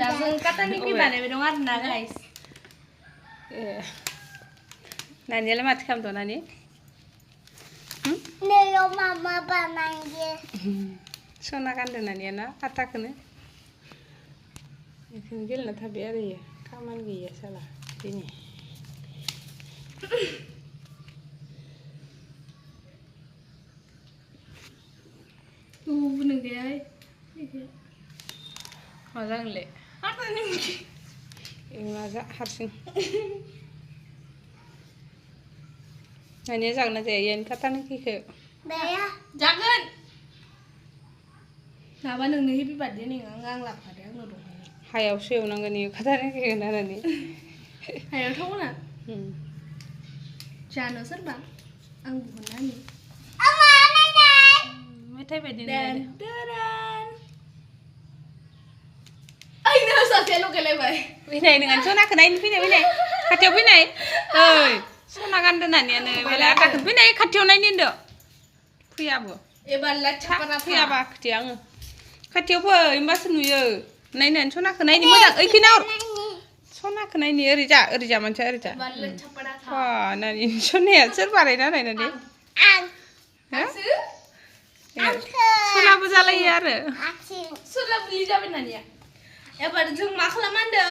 दा जों काटानिफ्राय बानायबाय दं आरोना गाइस नानियालाय माथो खालामदों नानि नैयाव मामा बानायो सना गानदों नानिया ना आटाखौनो बेखौनो गेलेना थाबाय आरो इयो खामानि गैया साला दिनै बुंनो गैया मा जागोनलै मा हारसिं नानिया जागोन ना जाया इयानो काटानिखौ जाया जागोन माबा नोंनो हेपि बार्थडे नोङो आं लाबोखादों आंनो दं हायावसो एवनांगोन इयो काटानिखौ होनानै हायाव थावना जानो सोरबा आं बुहरना होनि मेथाइ बायदि आइनो सासे लगायलायबाय फैनाय नोंहा सनाखौ नायनो फैनाय खाथियाव फैनाय ओइ सना गानदों नानियानो बेलाय आटाखौ फैनाय खाथियाव नायनो होनदों फैयाबो एबार लाथिख'ना फैयाबा खोथिया आङो खाथियाव फै होमबासो नुयो नायनानै सनाखौ नायनो मोजां ओइखिना सनाखौ नायनो ओरै जा मानसिया ओरै जा नानि सनाया सोर बानायना नायनानै सनाबो जालायो आरो सोलाबलि जाबाय नानिया एबार जों मा खालामनांदों